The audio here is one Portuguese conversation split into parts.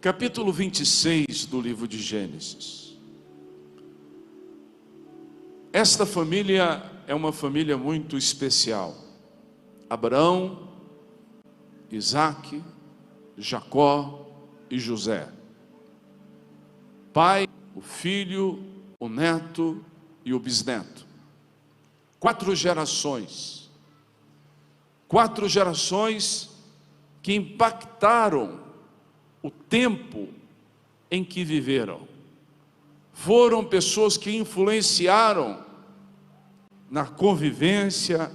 capítulo 26 do livro de Gênesis. Esta família é uma família muito especial. Abraão, Isaque, Jacó e José. Pai, o filho, o neto e o bisneto. 4 gerações. 4 gerações que impactaram o tempo em que viveram. Foram pessoas que influenciaram na convivência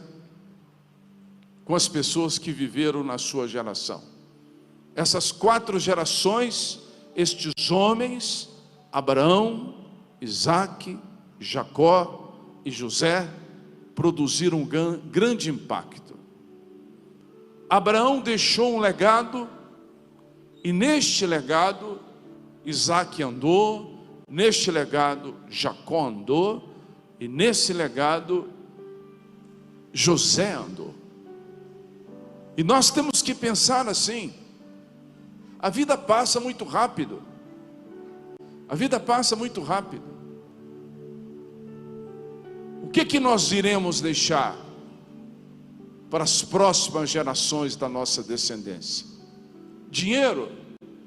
com as pessoas que viveram na sua geração. Essas 4 gerações, estes homens, Abraão, Isaque, Jacó e José, produziram um grande impacto. Abraão deixou um legado, e neste legado, Isaque andou, neste legado, Jacó andou, e nesse legado, José andou. E nós temos que pensar assim: a vida passa muito rápido. A vida passa muito rápido. O que nós iremos deixar para as próximas gerações da nossa descendência? Dinheiro?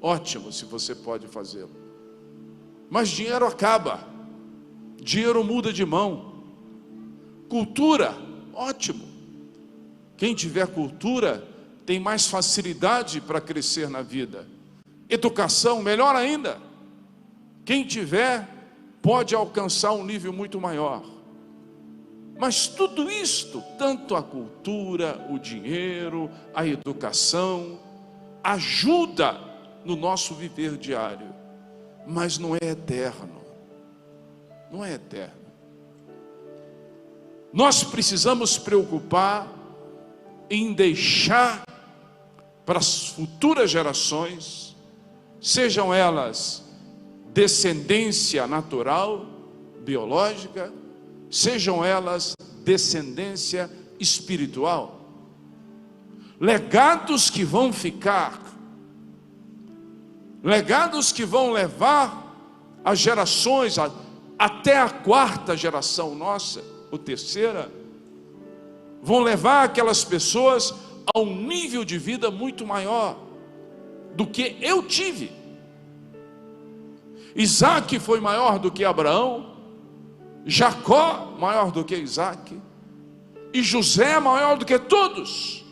Ótimo, se você pode fazê-lo. Mas dinheiro acaba. Dinheiro muda de mão. Cultura? Ótimo. Quem tiver cultura tem mais facilidade para crescer na vida. Educação? Melhor ainda. Quem tiver pode alcançar um nível muito maior. Mas tudo isto, tanto a cultura, o dinheiro, a educação, ajuda no nosso viver diário, mas não é eterno. Não é eterno. Nós precisamos preocupar em deixar para as futuras gerações, sejam elas descendência natural, biológica, sejam elas descendência espiritual, legados que vão ficar, legados que vão levar as gerações, até a 4ª geração nossa, ou 3ª, vão levar aquelas pessoas a um nível de vida muito maior do que eu tive. Isaque foi maior do que Abraão, Jacó maior do que Isaque, e José maior do que todos,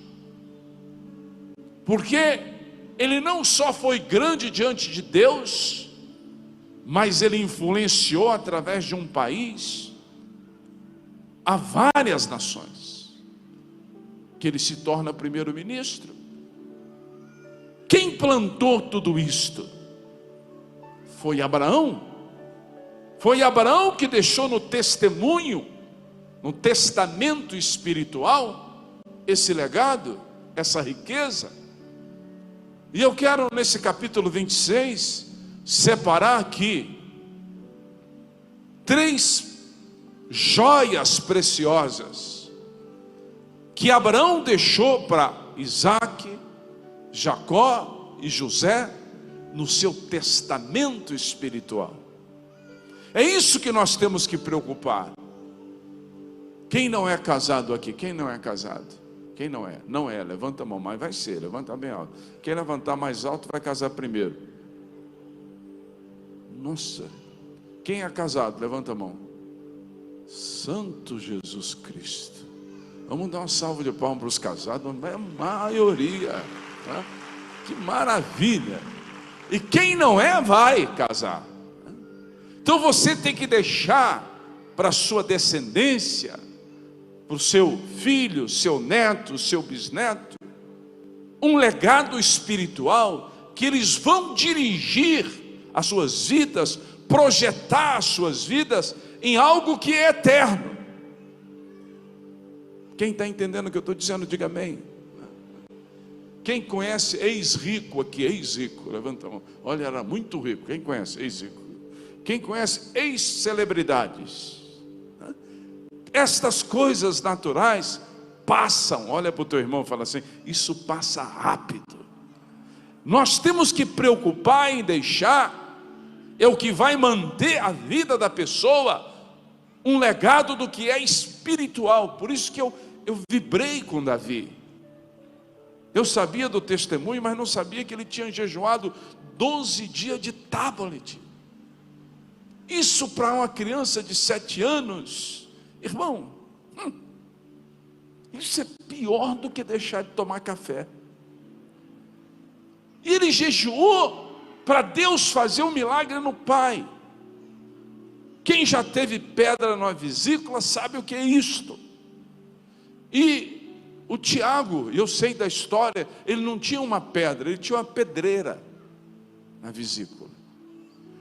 porque ele não só foi grande diante de Deus, mas ele influenciou através de um país a várias nações, que ele se torna primeiro-ministro. Quem plantou tudo isto? Foi Abraão. Foi Abraão que deixou no testemunho, no testamento espiritual, esse legado, essa riqueza. E eu quero nesse capítulo 26 separar aqui 3 joias preciosas que Abraão deixou para Isaque, Jacó e José no seu testamento espiritual. É isso que nós temos que preocupar. Quem não é casado aqui? Quem não é casado? Quem não é? Não é, levanta a mão, mas vai ser, levanta bem alto. Quem levantar mais alto vai casar primeiro. Nossa, quem é casado? Levanta a mão. Santo Jesus Cristo. Vamos dar uma salva de palmas para os casados, é a maioria, tá? Que maravilha. E quem não é, vai casar. Então você tem que deixar para a sua descendência, para o seu filho, seu neto, seu bisneto, um legado espiritual que eles vão dirigir as suas vidas, projetar as suas vidas em algo que é eterno. Quem está entendendo o que eu estou dizendo, diga amém. Quem conhece ex-rico aqui, ex-rico, levanta a mão. Olha, era muito rico. Quem conhece ex-rico? Quem conhece ex-celebridades? Estas coisas naturais passam. Olha para o teu irmão e fala assim: isso passa rápido. nós temos que preocupar em deixar, é o que vai manter a vida da pessoa, um legado do que é espiritual. Por isso que eu vibrei com Davi. Eu sabia do testemunho, mas não sabia que ele tinha jejuado 12 dias de tablet. Isso para uma criança de 7 anos, irmão, isso é pior do que deixar de tomar café. E ele jejuou para Deus fazer um milagre no pai. Quem já teve pedra na vesícula sabe o que é isto. E o Tiago, eu sei da história, ele não tinha uma pedra, ele tinha uma pedreira na vesícula.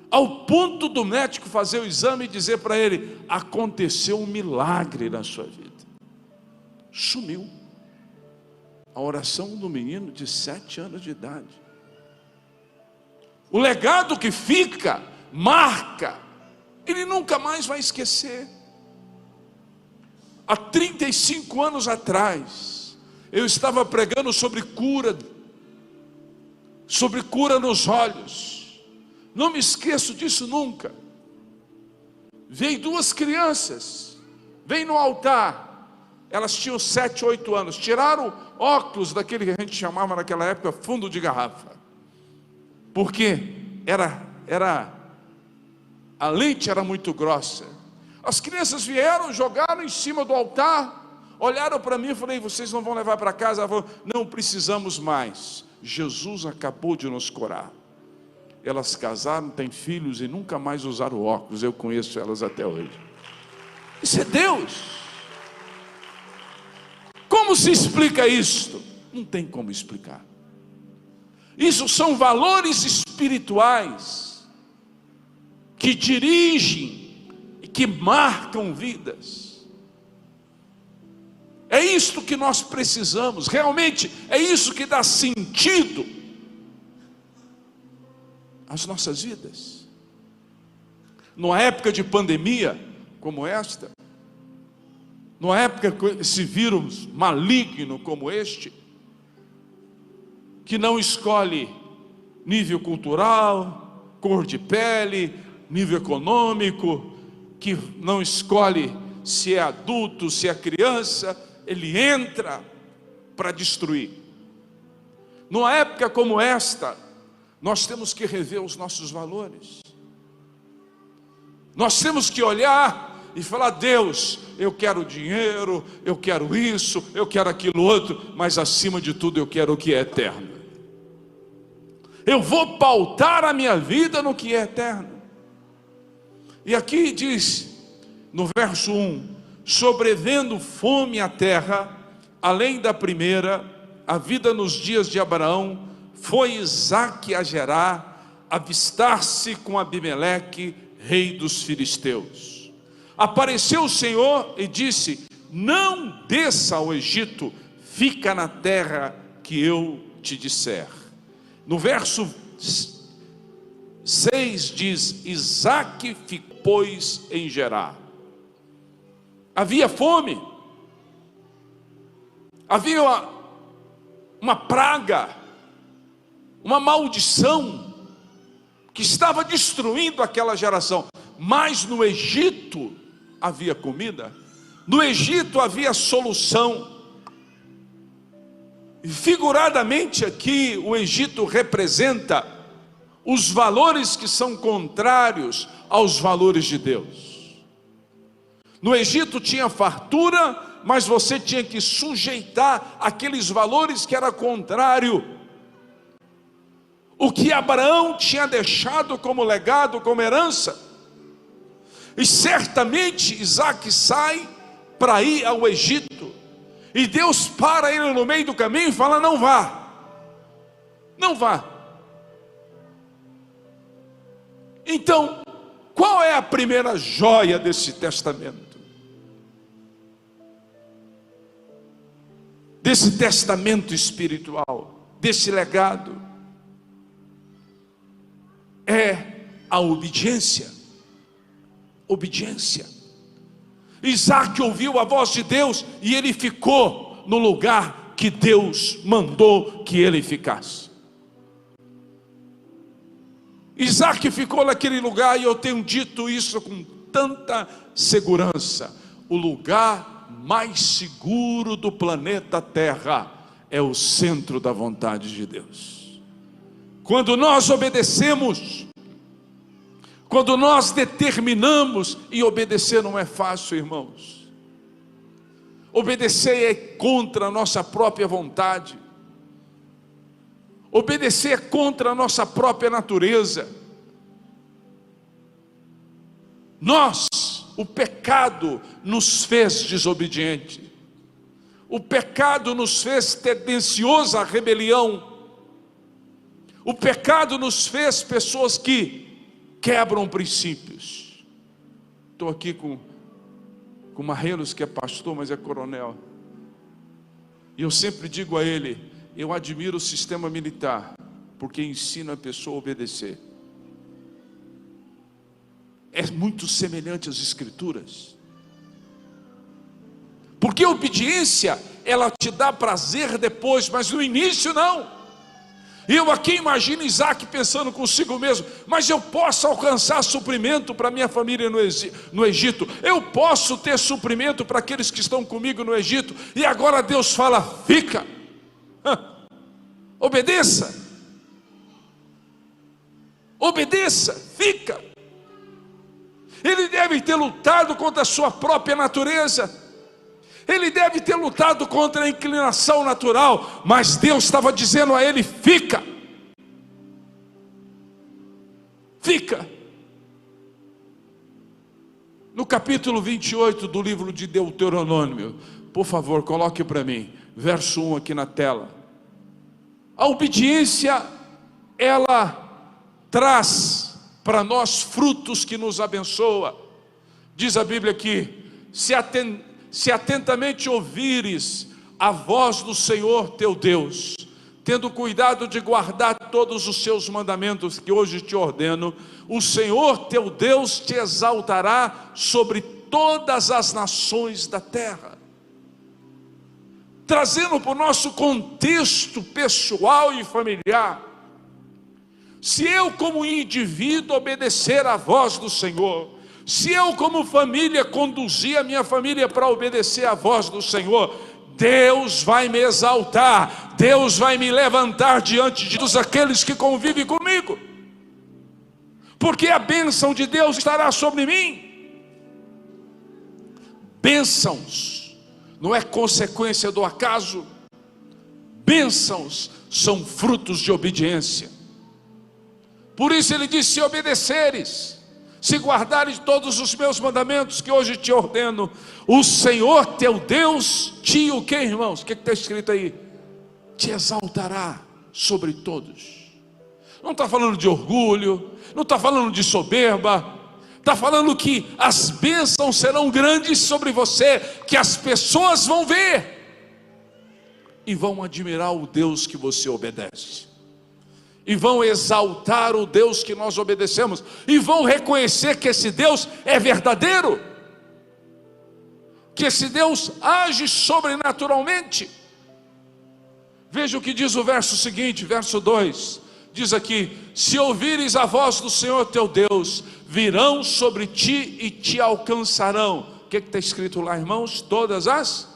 Ao ponto do médico fazer o exame e dizer para ele: aconteceu um milagre na sua vida. Sumiu a oração do menino de 7 anos de idade. O legado que fica, marca, ele nunca mais vai esquecer. Há 35 anos atrás, eu estava pregando sobre cura nos olhos. Não me esqueço disso nunca. Veio 2 crianças, veio no altar, elas tinham 7, 8 anos, tiraram óculos daquele que a gente chamava naquela época fundo de garrafa, porque a lente era muito grossa. As crianças vieram, jogaram em cima do altar, olharam para mim e falei: vocês não vão levar para casa? Ela falou: não precisamos mais, Jesus acabou de nos curar. Elas casaram, têm filhos e nunca mais usaram óculos. Eu conheço elas até hoje. Isso é Deus. Como se explica isto? Não tem como explicar. Isso são valores espirituais que dirigem e que marcam vidas. É isto que nós precisamos. Realmente é isso que dá sentido às nossas vidas. Numa época de pandemia como esta, numa época com esse vírus maligno como este, que não escolhe nível cultural, cor de pele, nível econômico, que não escolhe se é adulto, se é criança, ele entra para destruir. Numa época como esta, nós temos que rever os nossos valores. Nós temos que olhar e falar: Deus, eu quero dinheiro, eu quero isso, eu quero aquilo outro, mas acima de tudo eu quero o que é eterno. Eu vou pautar a minha vida no que é eterno. E aqui diz, no verso 1: sobrevendo fome à terra, além da primeira, a vida nos dias de Abraão, foi Isaque a Gerar, avistar-se com Abimeleque, rei dos filisteus. Apareceu o Senhor e disse: não desça ao Egito, fica na terra que eu te disser. No verso 6 diz: Isaque ficou, pois, em Gerar. Havia fome, havia uma praga, uma maldição que estava destruindo aquela geração. Mas no Egito havia comida, no Egito havia solução. E figuradamente aqui o Egito representa os valores que são contrários aos valores de Deus. No Egito tinha fartura, mas você tinha que sujeitar aqueles valores que era contrário. O que Abraão tinha deixado como legado, como herança. E certamente Isaque sai para ir ao Egito. E Deus para ele no meio do caminho e fala: não vá, não vá. Então, qual é a primeira joia desse testamento? Desse testamento espiritual, desse legado? É a obediência. Obediência. Isaque ouviu a voz de Deus e ele ficou no lugar que Deus mandou que ele ficasse. Isaac ficou naquele lugar, e eu tenho dito isso com tanta segurança: o lugar mais seguro do planeta Terra é o centro da vontade de Deus. Quando nós obedecemos, quando nós determinamos, e obedecer não é fácil, irmãos. Obedecer é contra a nossa própria vontade. Obedecer é contra a nossa própria natureza. O pecado nos fez desobediente. O pecado nos fez tendencioso à rebelião. O pecado nos fez pessoas que quebram princípios. Estou aqui com Marrelos, que é pastor, mas é coronel. E eu sempre digo a ele: eu admiro o sistema militar, porque ensina a pessoa a obedecer. É muito semelhante às Escrituras. Porque a obediência, ela te dá prazer depois, mas no início não. Eu aqui imagino Isaac pensando consigo mesmo: mas eu posso alcançar suprimento para minha família no Egito, eu posso ter suprimento para aqueles que estão comigo no Egito, e agora Deus fala: fica, obedeça, fica. Ele deve ter lutado contra a sua própria natureza, ele deve ter lutado contra a inclinação natural, mas Deus estava dizendo a ele: fica. No capítulo 28 do livro de Deuteronômio, por favor, coloque para mim, verso 1 aqui na tela. A obediência, ela traz para nós frutos que nos abençoa. Diz a Bíblia aqui: se atentamente ouvires a voz do Senhor teu Deus, tendo cuidado de guardar todos os seus mandamentos que hoje te ordeno, o Senhor teu Deus te exaltará sobre todas as nações da terra. Trazendo para o nosso contexto pessoal e familiar, se eu como indivíduo obedecer à voz do Senhor, se eu como família conduzir a minha família para obedecer à voz do Senhor, Deus vai me exaltar, Deus vai me levantar diante de todos aqueles que convivem comigo, porque a bênção de Deus estará sobre mim. Bênçãos não é consequência do acaso, bênçãos são frutos de obediência. Por isso ele diz: se obedeceres, se guardares todos os meus mandamentos que hoje te ordeno, o Senhor teu Deus te, o que, irmãos? O que está escrito aí? Te exaltará sobre todos. Não está falando de orgulho, não está falando de soberba, está falando que as bênçãos serão grandes sobre você, que as pessoas vão ver e vão admirar o Deus que você obedece, e vão exaltar o Deus que nós obedecemos, e vão reconhecer que esse Deus é verdadeiro, que esse Deus age sobrenaturalmente. Veja o que diz o verso seguinte, verso 2, diz aqui: se ouvires a voz do Senhor teu Deus, virão sobre ti e te alcançarão. O que está escrito lá, irmãos? Todas as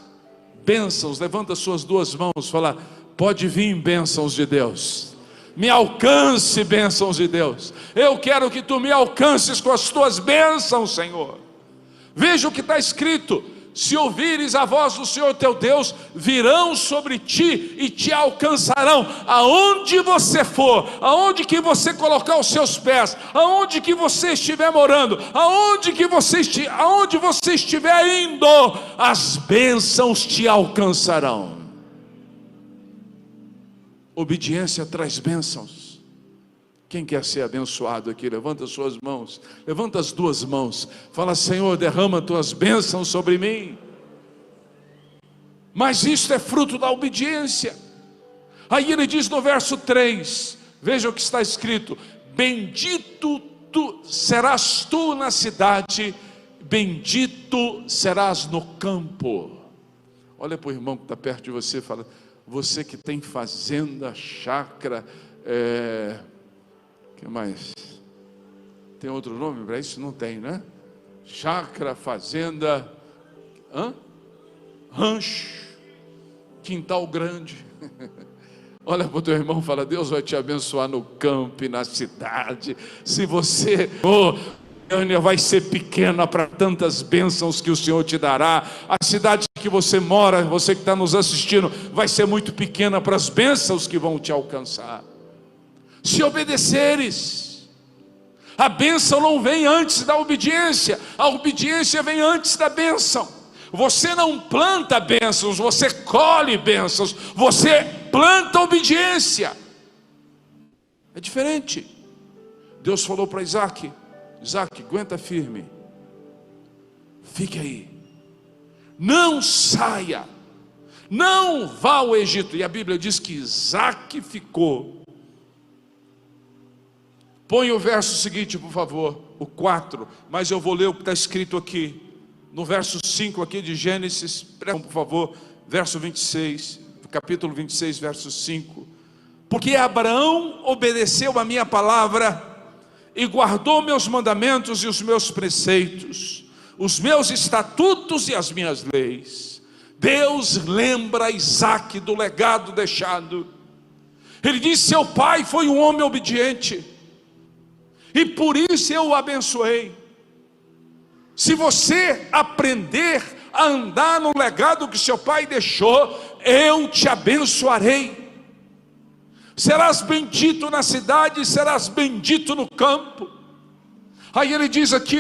bênçãos. Levanta suas duas mãos, fala: pode vir bênçãos de Deus. Me alcance bênçãos de Deus. Eu quero que tu me alcances com as tuas bênçãos, Senhor. Veja o que está escrito: se ouvires a voz do Senhor teu Deus, virão sobre ti e te alcançarão. Aonde você for, aonde que você colocar os seus pés, aonde que você estiver morando, aonde você estiver indo, as bênçãos te alcançarão. Obediência traz bênçãos. Quem quer ser abençoado aqui? Levanta as suas mãos, levanta as duas mãos, fala: Senhor, derrama tuas bênçãos sobre mim. Mas isso é fruto da obediência. Aí ele diz no verso 3, veja o que está escrito: bendito serás tu na cidade, bendito serás no campo. Olha para o irmão que está perto de você e fala: você que tem fazenda, chácara, que mais? Tem outro nome para isso? Não tem, né? Chácara, fazenda, rancho, quintal grande. Olha para o teu irmão e fala: Deus vai te abençoar no campo e na cidade. Se você vai ser pequena para tantas bênçãos que o Senhor te dará. A cidade que você mora, você que está nos assistindo, vai ser muito pequena para as bênçãos que vão te alcançar. Se obedeceres, a bênção não vem antes da obediência, a obediência vem antes da bênção. Você não planta bênçãos, você colhe bênçãos, você planta obediência. É diferente. Deus falou para Isaac: Isaac, aguenta firme, fique aí, não saia, não vá ao Egito. E a Bíblia diz que Isaac ficou. Põe o verso seguinte, por favor, o 4, mas eu vou ler o que está escrito aqui, no verso 5 aqui de Gênesis, por favor, verso 26, capítulo 26, verso 5. Porque Abraão obedeceu a minha palavra e guardou meus mandamentos e os meus preceitos, os meus estatutos e as minhas leis. Deus lembra Isaac do legado deixado. Ele diz: seu pai foi um homem obediente, e por isso eu o abençoei. Se você aprender a andar no legado que seu pai deixou, eu te abençoarei. Serás bendito na cidade, serás bendito no campo. Aí ele diz aqui,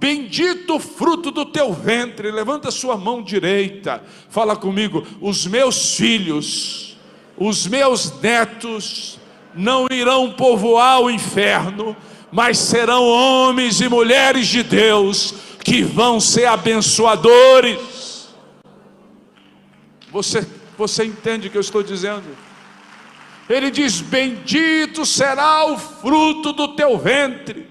bendito o fruto do teu ventre. Levanta sua mão direita, fala comigo: os meus filhos, os meus netos não irão povoar o inferno, mas serão homens e mulheres de Deus que vão ser abençoadores. Você entende o que eu estou dizendo? Ele diz: bendito será o fruto do teu ventre.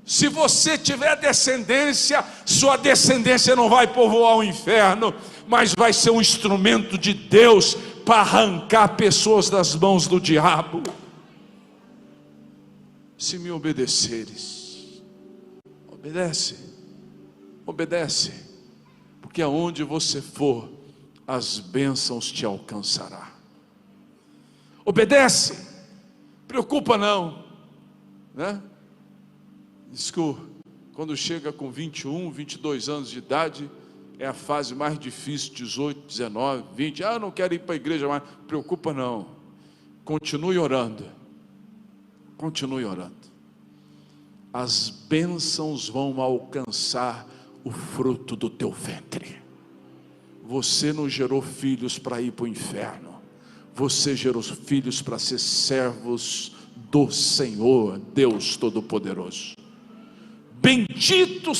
Se você tiver descendência, sua descendência não vai povoar o inferno, mas vai ser um instrumento de Deus para arrancar pessoas das mãos do diabo. Se me obedeceres, obedece, porque aonde você for, as bênçãos te alcançará. Obedece, preocupa não, né? Diz que quando chega com 21, 22 anos de idade, é a fase mais difícil, 18, 19, 20, eu não quero ir para a igreja mais. Preocupa não, continue orando, as bênçãos vão alcançar o fruto do teu ventre. Você não gerou filhos para ir para o inferno, você gerou filhos para ser servos do Senhor, Deus Todo-Poderoso. Bendito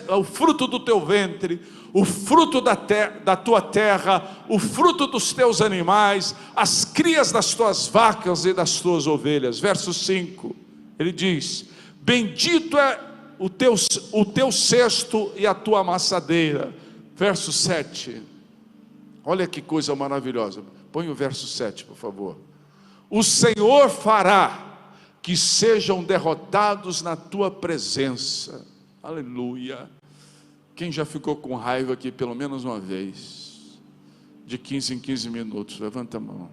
é o fruto do teu ventre, o fruto da tua terra, o fruto dos teus animais, as crias das tuas vacas e das tuas ovelhas. Verso 5, ele diz: bendito é o teu cesto e a tua amassadeira. Verso 7, olha que coisa maravilhosa. Põe o verso 7, por favor. O Senhor fará que sejam derrotados na tua presença. Aleluia. Quem já ficou com raiva aqui pelo menos uma vez? De 15 em 15 minutos, levanta a mão.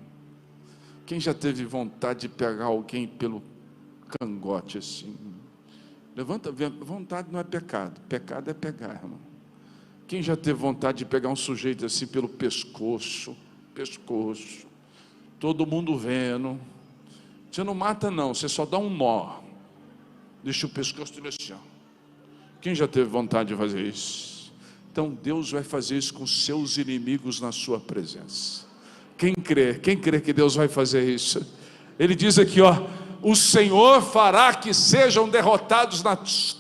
Quem já teve vontade de pegar alguém pelo cangote assim? Levanta, vontade não é pecado, pecado é pegar, irmão. Quem já teve vontade de pegar um sujeito assim pelo pescoço, todo mundo vendo? Você não mata não, você só dá um nó, deixa o pescoço dele assim, Quem já teve vontade de fazer isso? Então Deus vai fazer isso com seus inimigos na sua presença. Quem crê que Deus vai fazer isso? Ele diz aqui, o Senhor fará que sejam derrotados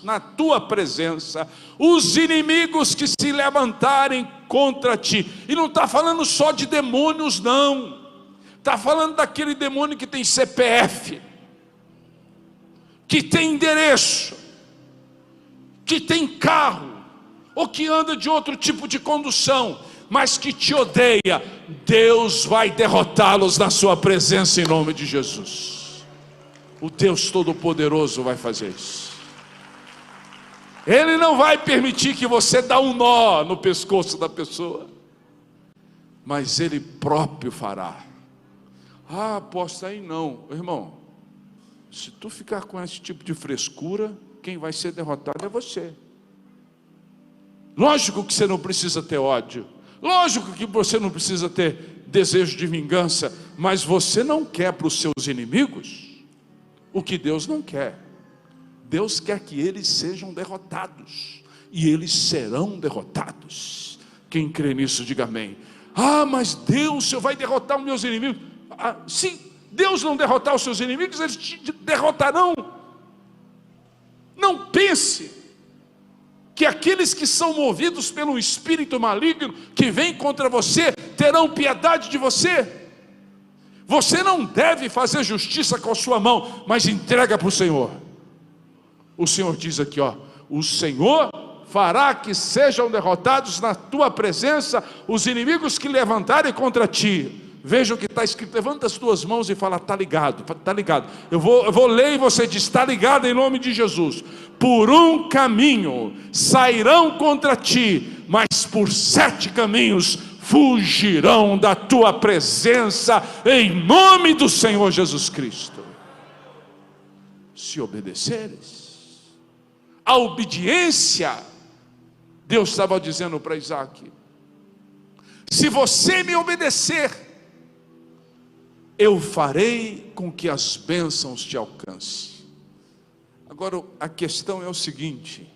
na tua presença os inimigos que se levantarem contra ti. E não está falando só de demônios não, está falando daquele demônio que tem CPF, que tem endereço, que tem carro, ou que anda de outro tipo de condução, mas que te odeia. Deus vai derrotá-los na sua presença em nome de Jesus. O Deus Todo-Poderoso vai fazer isso. Ele não vai permitir que você dê um nó no pescoço da pessoa, mas Ele próprio fará. Ah, aposta aí não, irmão. Se tu ficar com esse tipo de frescura, quem vai ser derrotado é você. Lógico que você não precisa ter ódio, lógico que você não precisa ter desejo de vingança, mas você não quer para os seus inimigos o que Deus não quer. Deus quer que eles sejam derrotados, e eles serão derrotados. Quem crê nisso, diga amém. Ah, mas Deus, o Senhor vai derrotar os meus inimigos. Se Deus não derrotar os seus inimigos, eles te derrotarão. Não pense que aqueles que são movidos pelo espírito maligno que vem contra você terão piedade de você. Você não deve fazer justiça com a sua mão, mas entrega para o Senhor. O Senhor diz aqui, ó: o Senhor fará que sejam derrotados na tua presença os inimigos que levantarem contra ti. Veja o que está escrito. Levanta as tuas mãos e fala: está ligado, está ligado. Eu vou ler e você diz: está ligado, em nome de Jesus. Por um caminho sairão contra ti, mas por 7 caminhos fugirão da tua presença, em nome do Senhor Jesus Cristo. Se obedeceres. A obediência, Deus estava dizendo para Isaac: se você me obedecer, eu farei com que as bênçãos te alcancem. Agora a questão é o seguinte,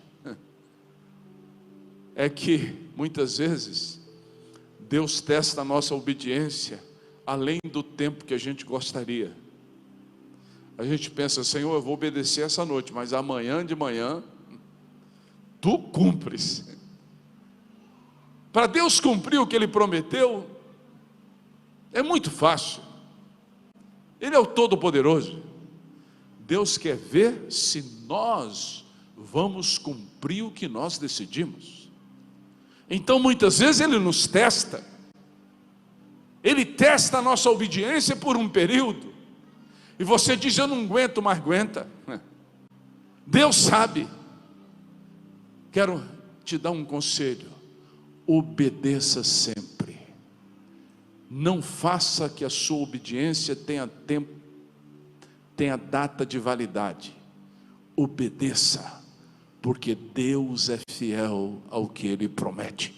é que muitas vezes Deus testa a nossa obediência além do tempo que a gente gostaria. A gente pensa: Senhor, eu vou obedecer essa noite, mas amanhã de manhã tu cumpres. Para Deus cumprir o que Ele prometeu é muito fácil. Ele é o Todo-Poderoso. Deus quer ver se nós vamos cumprir o que nós decidimos. Então muitas vezes Ele nos testa. Ele testa a nossa obediência por um período, e você diz: eu não aguento, mas aguenta. Deus sabe. Quero te dar um conselho: obedeça sempre. Não faça que a sua obediência tenha data de validade. Obedeça, porque Deus é fiel ao que Ele promete.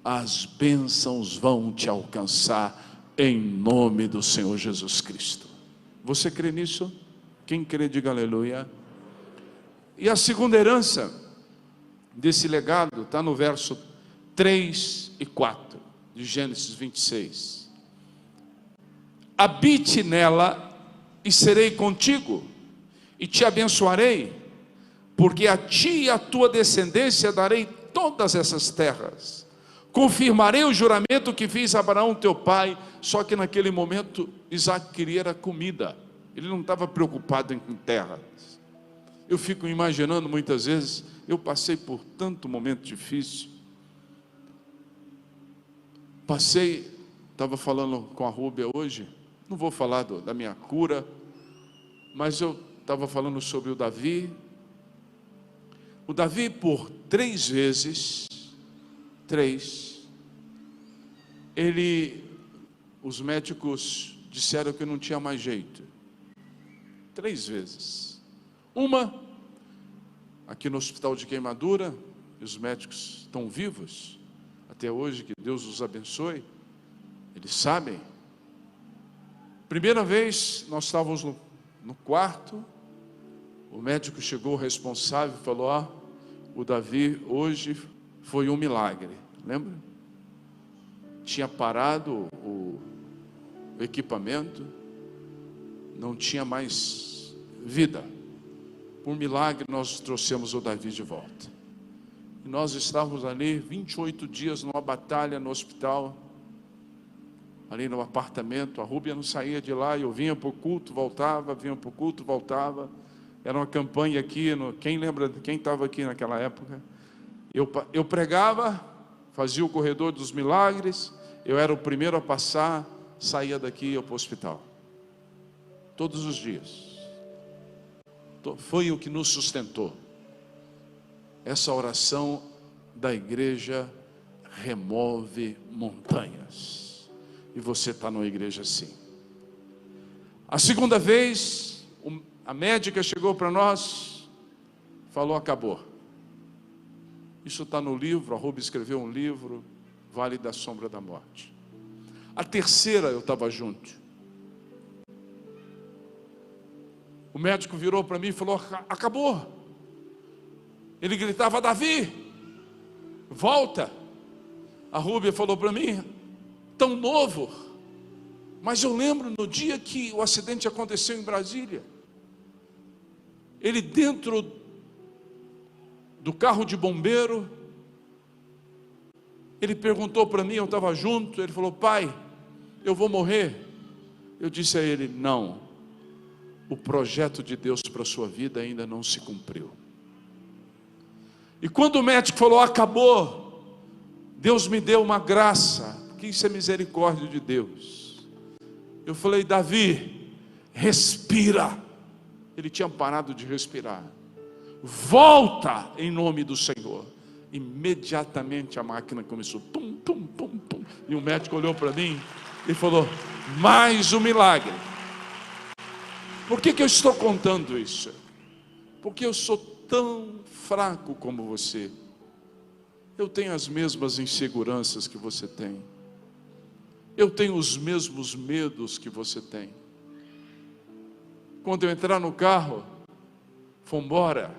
As bênçãos vão te alcançar em nome do Senhor Jesus Cristo. Você crê nisso? Quem crê, diga aleluia. E a segunda herança desse legado está no verso 3 e 4 de Gênesis 26. Habite nela e serei contigo, e te abençoarei, porque a ti e a tua descendência darei todas essas terras. Confirmarei o juramento que fiz a Abraão teu pai. Só que naquele momento Isaac queria era comida, ele não estava preocupado em terra. Eu fico imaginando muitas vezes, eu passei por tanto momento difícil. Estava falando com a Rúbia hoje, não vou falar da minha cura, mas eu estava falando sobre o Davi. O Davi, por 3 vezes, os médicos disseram que não tinha mais jeito. 3 vezes. Uma, aqui no hospital de Queimadura, e os médicos estão vivos até hoje, que Deus os abençoe, eles sabem. Primeira vez, nós estávamos no quarto, o médico chegou, o responsável, e falou: ó, o Davi hoje foi um milagre. Lembra? Tinha parado o equipamento, não tinha mais vida. Por milagre nós trouxemos o Davi de volta. E nós estávamos ali 28 dias numa batalha no hospital, ali no apartamento. A Rúbia não saía de lá, eu vinha para o culto, voltava, vinha para o culto, voltava. Era uma campanha aqui, quem lembra, quem estava aqui naquela época? Eu pregava, fazia o corredor dos milagres, eu era o primeiro a passar, saía daqui e ia para o hospital. Todos os dias. foi o que nos sustentou. Essa oração da igreja remove montanhas. E você está numa igreja assim. A segunda vez, a médica chegou para nós, falou: acabou. Isso está no livro, a Ruby escreveu um livro, Vale da Sombra da Morte. A terceira eu estava junto. O médico virou para mim e falou: acabou. Ele gritava: Davi, volta. A Rúbia falou para mim: tão novo. Mas eu lembro no dia que o acidente aconteceu em Brasília, ele dentro do carro de bombeiro, ele perguntou para mim, eu estava junto, ele falou: pai, eu vou morrer. Eu disse a ele: não, o projeto de Deus para a sua vida ainda não se cumpriu. E quando o médico falou: acabou, Deus me deu uma graça, porque isso é misericórdia de Deus. Eu falei: Davi, respira. Ele tinha parado de respirar. Volta em nome do Senhor. Imediatamente a máquina começou pum, pum, pum, pum. E o médico olhou para mim e falou: mais um milagre. Por que eu estou contando isso? Porque eu sou tão fraco como você. Eu tenho as mesmas inseguranças que você tem. Eu tenho os mesmos medos que você tem. Quando eu entrar no carro, vamos embora.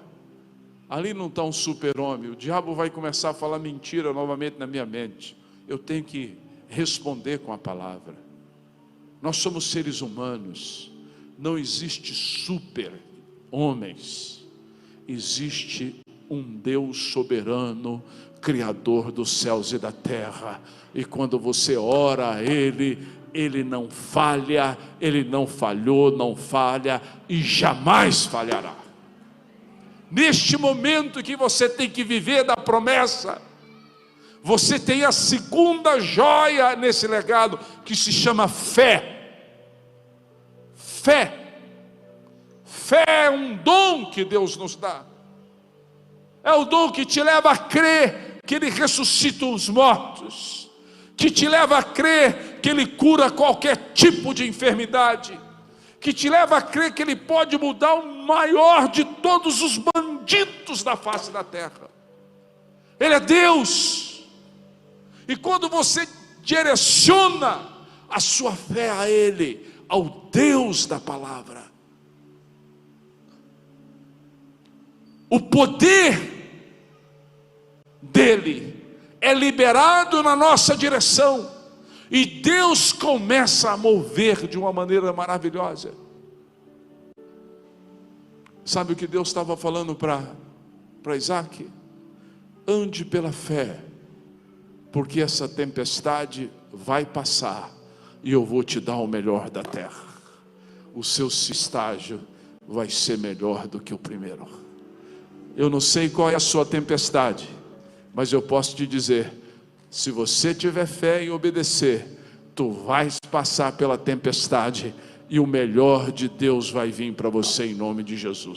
Ali não está um super-homem. O diabo vai começar a falar mentira novamente na minha mente. Eu tenho que responder com a palavra. Nós somos seres humanos. Não existe super-homens. Existe um Deus soberano, Criador dos céus e da terra. E quando você ora a Ele, Ele não falha, Ele não falhou, não falha e jamais falhará. Neste momento que você tem que viver da promessa, você tem a segunda joia nesse legado, que se chama fé. Fé. Fé é um dom que Deus nos dá. É o dom que te leva a crer que Ele ressuscita os mortos, que te leva a crer que Ele cura qualquer tipo de enfermidade, que te leva a crer que Ele pode mudar o maior de todos os bandidos da face da terra. Ele é Deus. E quando você direciona a sua fé a Ele, ao Deus da palavra, o poder dele é liberado na nossa direção, e Deus começa a mover de uma maneira maravilhosa. Sabe o que Deus estava falando para Isaac? Ande pela fé, porque essa tempestade vai passar, e eu vou te dar o melhor da terra. O seu estágio vai ser melhor do que o primeiro. Eu não sei qual é a sua tempestade, mas eu posso te dizer: se você tiver fé e obedecer, tu vais passar pela tempestade, e o melhor de Deus vai vir para você em nome de Jesus.